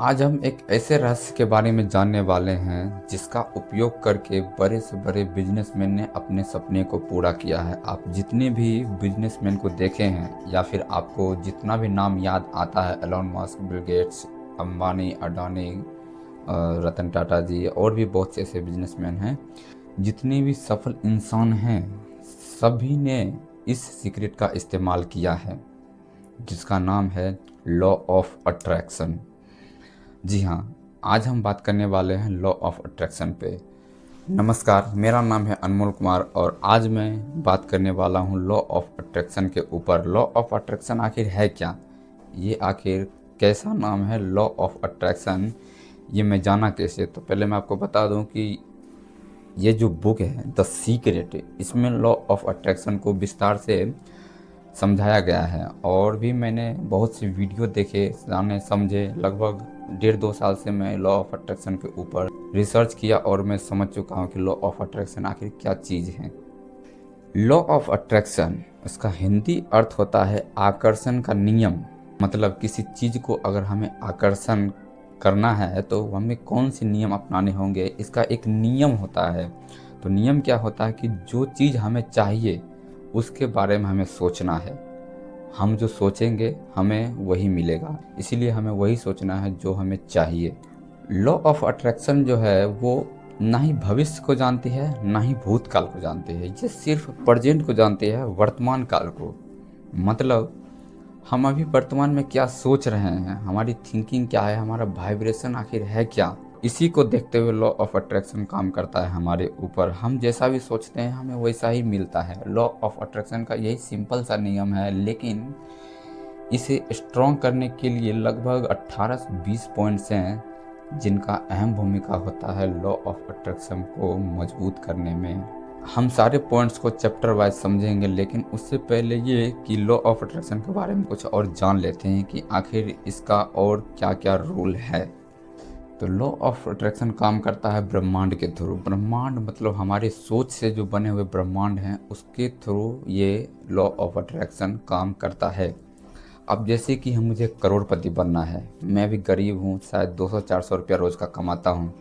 आज हम एक ऐसे रहस्य के बारे में जानने वाले हैं जिसका उपयोग करके बड़े से बड़े बिजनेसमैन ने अपने सपने को पूरा किया है। आप जितने भी बिजनेसमैन को देखे हैं या फिर आपको जितना भी नाम याद आता है, Elon Musk, Bill Gates, Ambani, Adani, Ratan Tata ji और भी बहुत से ऐसे बिजनेसमैन हैं। जितने भी सफल इंसान हैं सभी ने इस सीक्रेट का इस्तेमाल किया है जिसका नाम है लॉ ऑफ अट्रैक्शन। जी हाँ, आज हम बात करने वाले हैं लॉ ऑफ अट्रैक्शन पे। नमस्कार, मेरा नाम है अनमोल कुमार और आज मैं बात करने वाला हूँ लॉ ऑफ अट्रैक्शन के ऊपर। लॉ ऑफ अट्रैक्शन आखिर है क्या? ये आखिर कैसा नाम है लॉ ऑफ अट्रैक्शन? ये मैं जाना कैसे? तो पहले मैं आपको बता दूं कि ये जो बुक है द सीक्रेट, इसमें लॉ ऑफ अट्रैक्शन को विस्तार से समझाया गया है और भी मैंने बहुत से वीडियो देखे, जाने समझे। लगभग 1.5-2 साल से मैं लॉ ऑफ अट्रैक्शन के ऊपर रिसर्च किया और मैं समझ चुका हूँ कि लॉ ऑफ अट्रैक्शन आखिर क्या चीज़ है। लॉ ऑफ अट्रैक्शन, इसका हिंदी अर्थ होता है आकर्षण का नियम। मतलब किसी चीज़ को अगर हमें आकर्षण करना है तो हमें कौन से नियम अपनाने होंगे, इसका एक नियम होता है। तो नियम क्या होता है कि जो चीज़ हमें चाहिए उसके बारे में हमें सोचना है। हम जो सोचेंगे हमें वही मिलेगा, इसीलिए हमें वही सोचना है जो हमें चाहिए। लॉ ऑफ अट्रैक्शन जो है वो ना ही भविष्य को जानती है ना ही भूतकाल को जानती है, ये सिर्फ प्रेजेंट को जानती है, वर्तमान काल को। मतलब हम अभी वर्तमान में क्या सोच रहे हैं, हमारी थिंकिंग क्या है, हमारा वाइब्रेशन आखिर है क्या, इसी को देखते हुए लॉ ऑफ अट्रैक्शन काम करता है हमारे ऊपर। हम जैसा भी सोचते हैं हमें वैसा ही मिलता है। लॉ ऑफ अट्रैक्शन का यही सिंपल सा नियम है, लेकिन इसे स्ट्रॉन्ग करने के लिए लगभग 18 से 20 पॉइंट्स हैं जिनका अहम भूमिका होता है लॉ ऑफ अट्रैक्शन को मजबूत करने में। हम सारे पॉइंट्स को चैप्टर वाइज समझेंगे, लेकिन उससे पहले ये कि लॉ ऑफ अट्रैक्शन के बारे में कुछ और जान लेते हैं कि आखिर इसका और क्या क्या रूल है। तो लॉ ऑफ अट्रैक्शन काम करता है ब्रह्मांड के थ्रू। ब्रह्मांड मतलब हमारे सोच से जो बने हुए ब्रह्मांड हैं उसके थ्रू ये लॉ ऑफ अट्रैक्शन काम करता है। अब जैसे कि हम मुझे करोड़पति बनना है, मैं भी गरीब हूँ, शायद 200-400 रुपया रोज़ का कमाता हूँ,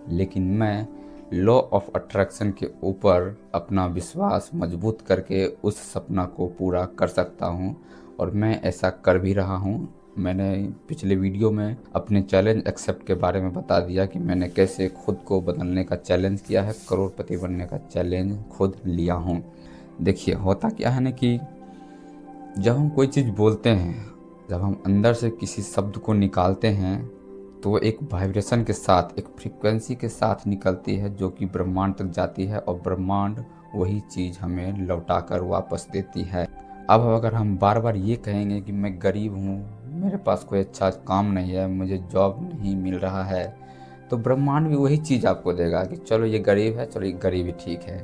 लेकिन मैं लॉ ऑफ अट्रैक्शन के ऊपर अपना विश्वास मजबूत करके उस सपना को पूरा कर सकता हूँ और मैं ऐसा कर भी रहा हूँ। मैंने पिछले वीडियो में अपने चैलेंज एक्सेप्ट के बारे में बता दिया कि मैंने कैसे खुद को बदलने का चैलेंज किया है, करोड़पति बनने का चैलेंज खुद लिया हूँ। देखिए होता क्या है ना कि जब हम कोई चीज़ बोलते हैं, जब हम अंदर से किसी शब्द को निकालते हैं तो वो एक वाइब्रेशन के साथ, एक फ्रीक्वेंसी के साथ निकलती है जो कि ब्रह्मांड तक जाती है और ब्रह्मांड वही चीज़ हमें लौटा कर वापस देती है। अब अगर हम बार बार ये कहेंगे कि मैं गरीब हूँ, मेरे पास कोई अच्छा काम नहीं है, मुझे जॉब नहीं मिल रहा है, तो ब्रह्मांड भी वही चीज़ आपको देगा कि चलो ये गरीब है, चलो ये गरीब ही ठीक है,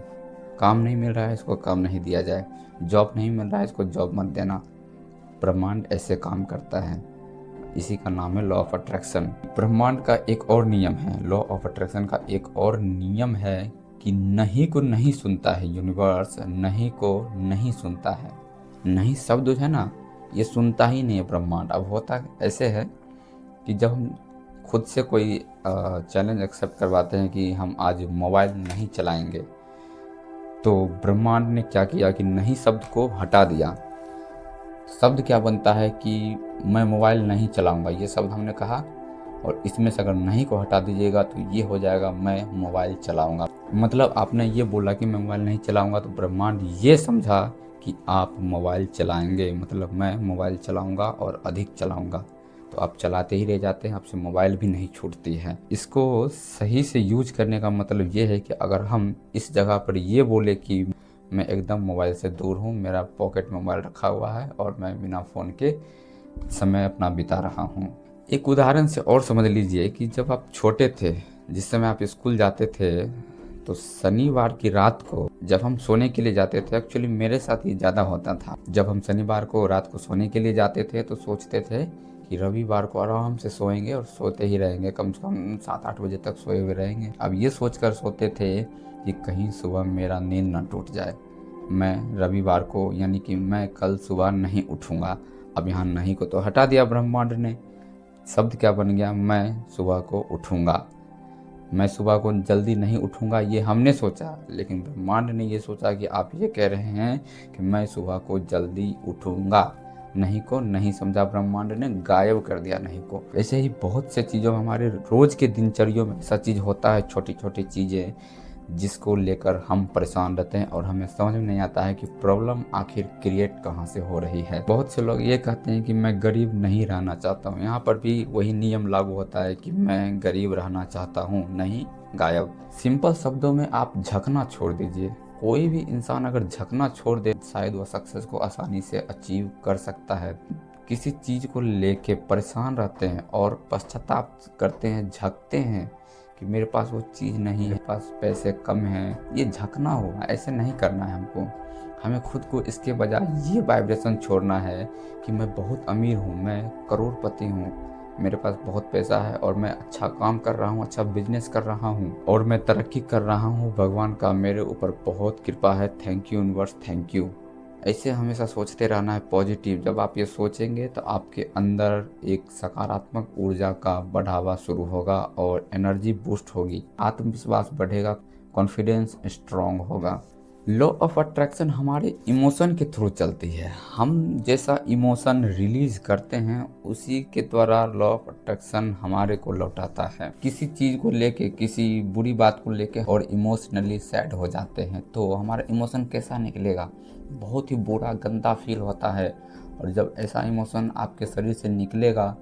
काम नहीं मिल रहा है इसको काम नहीं दिया जाए, जॉब नहीं मिल रहा है इसको जॉब मत देना। ब्रह्मांड ऐसे काम करता है, इसी का नाम है लॉ ऑफ अट्रैक्शन। ब्रह्मांड का एक और नियम है, लॉ ऑफ अट्रैक्शन का एक और नियम है कि नहीं को नहीं सुनता है यूनिवर्स, नहीं को नहीं सुनता है। नहीं शब्द जो है ना, ये सुनता ही नहीं है ब्रह्मांड। अब होता ऐसे है कि जब हम खुद से कोई चैलेंज एक्सेप्ट करवाते हैं कि हम आज मोबाइल नहीं चलाएंगे, तो ब्रह्मांड ने क्या किया कि नहीं शब्द को हटा दिया। शब्द क्या बनता है कि मैं मोबाइल नहीं चलाऊंगा, ये शब्द हमने कहा, और इसमें से अगर नहीं को हटा दीजिएगा तो ये हो जाएगा मैं मोबाइल चलाऊंगा। मतलब आपने ये बोला कि मैं मोबाइल नहीं चलाऊंगा, तो ब्रह्मांड ये समझा कि आप मोबाइल चलाएंगे, मतलब मैं मोबाइल चलाऊंगा और अधिक चलाऊंगा। तो आप चलाते ही रह जाते हैं, आपसे मोबाइल भी नहीं छूटती है। इसको सही से यूज करने का मतलब ये है कि अगर हम इस जगह पर ये बोले कि मैं एकदम मोबाइल से दूर हूँ, मेरा पॉकेट में मोबाइल रखा हुआ है और मैं बिना फ़ोन के समय अपना बिता रहा हूँ। एक उदाहरण से और समझ लीजिए कि जब आप छोटे थे, जिस समय आप स्कूल जाते थे, तो शनिवार की रात को जब हम सोने के लिए जाते थे, एक्चुअली मेरे साथ ही ज़्यादा होता था, जब हम शनिवार को रात को सोने के लिए जाते थे तो सोचते थे कि रविवार को आराम से सोएंगे और सोते ही रहेंगे, कम से कम 7-8 बजे तक सोए हुए रहेंगे। अब ये सोचकर सोते थे कि कहीं सुबह मेरा नींद ना टूट जाए, मैं रविवार को यानी कि मैं कल सुबह नहीं उठूँगा। अब यहाँ नहीं को तो हटा दिया ब्रह्मांड ने, शब्द क्या बन गया, मैं सुबह को उठूँगा। मैं सुबह को जल्दी नहीं उठूँगा ये हमने सोचा, लेकिन ब्रह्मांड ने ये सोचा कि आप ये कह रहे हैं कि मैं सुबह को जल्दी उठूँगा। नहीं को नहीं समझा ब्रह्मांड ने, गायब कर दिया नहीं को। ऐसे ही बहुत से चीज़ों में, हमारे रोज़ के दिनचर्या में ऐसा चीज़ होता है, छोटी छोटी चीज़ें जिसको लेकर हम परेशान रहते हैं और हमें समझ में नहीं आता है कि प्रॉब्लम आखिर क्रिएट कहाँ से हो रही है। बहुत से लोग ये कहते हैं कि मैं गरीब नहीं रहना चाहता हूँ, यहाँ पर भी वही नियम लागू होता है कि मैं गरीब रहना चाहता हूँ, नहीं, गायब। सिंपल शब्दों में आप झकना छोड़ दीजिए। कोई भी इंसान अगर झकना छोड़ दे, शायद वह सक्सेस को आसानी से अचीव कर सकता है। किसी चीज़ को लेके परेशान रहते हैं और पश्चाताप करते हैं, झकते हैं कि मेरे पास वो चीज़ नहीं है, मेरे पास पैसे कम हैं, ये झकना होगा, ऐसे नहीं करना है हमको। हमें खुद को इसके बजाय ये वाइब्रेशन छोड़ना है कि मैं बहुत अमीर हूँ, मैं करोड़पति हूँ, मेरे पास बहुत पैसा है और मैं अच्छा काम कर रहा हूँ, अच्छा बिजनेस कर रहा हूँ और मैं तरक्की कर रहा हूँ। भगवान का मेरे ऊपर बहुत कृपा है, thank you universe, thank you. ऐसे हमेशा सोचते रहना है पॉजिटिव। जब आप ये सोचेंगे तो आपके अंदर एक सकारात्मक ऊर्जा का बढ़ावा शुरू होगा और एनर्जी बूस्ट होगी, आत्मविश्वास बढ़ेगा, कॉन्फिडेंस स्ट्रांग होगा। लॉ ऑफ अट्रैक्शन हमारे इमोशन के थ्रू चलती है। हम जैसा इमोशन रिलीज करते हैं उसी के द्वारा लॉ ऑफ अट्रैक्शन हमारे को लौटाता है। किसी चीज़ को लेके, किसी बुरी बात को लेके और इमोशनली सैड हो जाते हैं तो हमारा इमोशन कैसा निकलेगा, बहुत ही बुरा गंदा फील होता है। और जब ऐसा इमोशन आपके शरीर से निकलेगा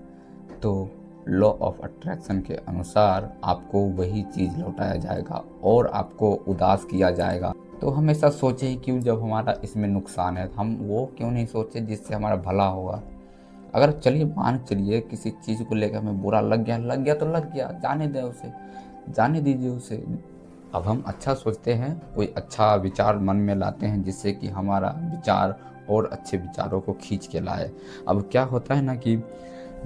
तो लॉ ऑफ अट्रैक्शन के अनुसार आपको वही चीज़ लौटाया जाएगा और आपको उदास किया जाएगा। तो हमेशा सोचें क्यों, जब हमारा इसमें नुकसान है हम वो क्यों नहीं सोचे जिससे हमारा भला होगा। अगर चलिए मान चलिए किसी चीज़ को लेकर हमें बुरा लग गया तो लग गया, जाने दें उसे, जाने दीजिए उसे। अब हम अच्छा सोचते हैं, कोई अच्छा विचार मन में लाते हैं जिससे कि हमारा विचार और अच्छे विचारों को खींच के लाए। अब क्या होता है ना कि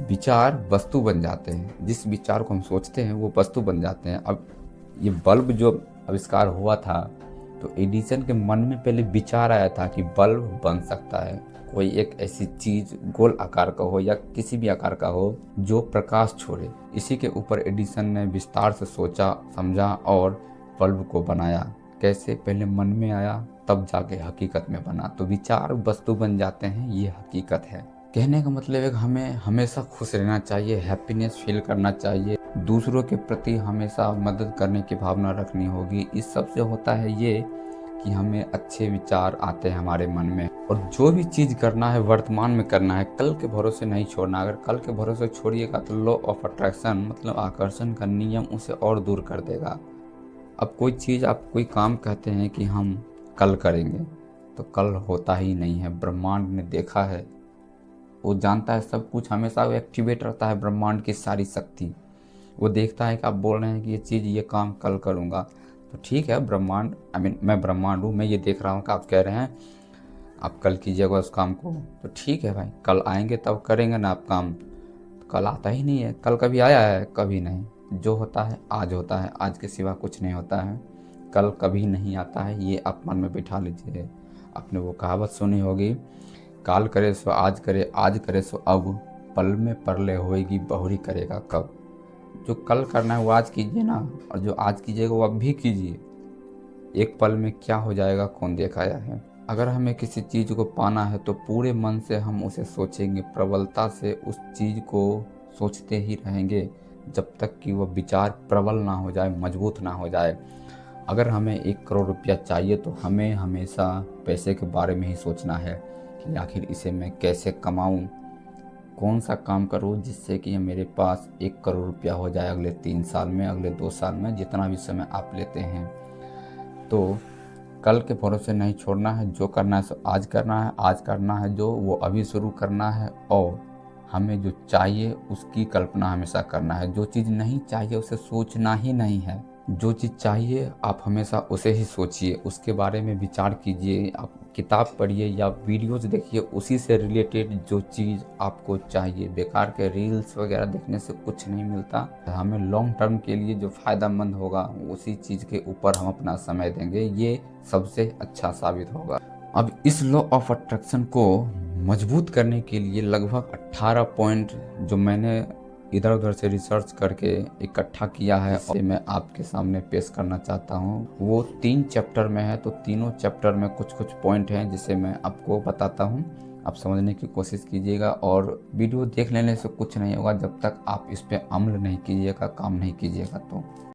विचार वस्तु बन जाते हैं, जिस विचार को हम सोचते हैं वो वस्तु बन जाते हैं। अब ये बल्ब जो आविष्कार हुआ था तो एडिसन के मन में पहले विचार आया था कि बल्ब बन सकता है, कोई एक ऐसी चीज गोल आकार का हो या किसी भी आकार का हो जो प्रकाश छोड़े। इसी के ऊपर एडिसन ने विस्तार से सोचा, समझा और बल्ब को बनाया। कैसे, पहले मन में आया तब जाके हकीकत में बना। तो विचार वस्तु बन जाते हैं, ये हकीकत है। कहने का मतलब है कि हमें हमेशा खुश रहना चाहिए, हैप्पीनेस फील करना चाहिए, दूसरों के प्रति हमेशा मदद करने की भावना रखनी होगी। इस सब से होता है ये कि हमें अच्छे विचार आते हैं हमारे मन में। और जो भी चीज़ करना है वर्तमान में करना है, कल के भरोसे नहीं छोड़ना। अगर कल के भरोसे छोड़िएगा तो लॉ ऑफ अट्रैक्शन मतलब आकर्षण का नियम उसे और दूर कर देगा। अब कोई चीज़, आप कोई काम कहते हैं कि हम कल करेंगे तो कल होता ही नहीं है। ब्रह्मांड ने देखा है, वो जानता है सब कुछ, हमेशा वो एक्टिवेट रहता है ब्रह्मांड की सारी शक्ति। वो देखता है कि आप बोल रहे हैं कि ये चीज़, ये काम कल करूँगा तो ठीक है, ब्रह्मांड मैं ब्रह्मांड हूँ, मैं ये देख रहा हूँ कि आप कह रहे हैं आप कल कीजिएगा उस काम को, तो ठीक है भाई, कल आएंगे तब करेंगे ना आप काम। तो कल आता ही नहीं है, कल कभी आया है? कभी नहीं। जो होता है आज होता है, आज के सिवा कुछ नहीं होता है। कल कभी नहीं आता है, ये आप मन में बिठा लीजिए। आपने वो कहावत सुनी होगी, काल करे सो आज करे, आज करे सो अब, पल में परले होएगी बहुरी करेगा कब। जो कल करना है वो आज कीजिए ना, और जो आज कीजिएगा वो अब भी कीजिए। एक पल में क्या हो जाएगा कौन देखाया है। अगर हमें किसी चीज़ को पाना है तो पूरे मन से हम उसे सोचेंगे, प्रबलता से उस चीज़ को सोचते ही रहेंगे जब तक कि वह विचार प्रबल ना हो जाए, मजबूत ना हो जाए। अगर हमें 1 करोड़ रुपया चाहिए तो हमें हमेशा पैसे के बारे में ही सोचना है कि आखिर इसे मैं कैसे कमाऊं, कौन सा काम करूं जिससे कि मेरे पास 1 करोड़ रुपया हो जाए अगले 3 साल में, अगले 2 साल में, जितना भी समय आप लेते हैं। तो कल के भरोसे नहीं छोड़ना है, जो करना है सो आज करना है, आज करना है जो वो अभी शुरू करना है। और हमें जो चाहिए उसकी कल्पना हमेशा करना है, जो चीज़ नहीं चाहिए उसे सोचना ही नहीं है। जो चीज़ चाहिए आप हमेशा उसे ही सोचिए, उसके बारे में विचार कीजिए, आप किताब पढ़िए या वीडियोज़ देखिए उसी से रिलेटेड जो चीज़ आपको चाहिए। बेकार के रील्स वगैरह देखने से कुछ नहीं मिलता। हमें लॉन्ग टर्म के लिए जो फ़ायदेमंद होगा उसी चीज़ के ऊपर हम अपना समय देंगे, ये सबसे अच्छा साबित होगा। अब इस लॉ ऑफ अट्रैक्शन को मजबूत करने के लिए लगभग 18 पॉइंट जो मैंने इधर उधर से रिसर्च करके इकट्ठा किया है और मैं आपके सामने पेश करना चाहता हूँ। वो 3 चैप्टर में है, तो तीनों चैप्टर में कुछ कुछ पॉइंट हैं जिसे मैं आपको बताता हूँ। आप समझने की कोशिश कीजिएगा और वीडियो देख लेने से कुछ नहीं होगा जब तक आप इस पे अमल नहीं कीजिएगा, काम नहीं कीजिएगा। तो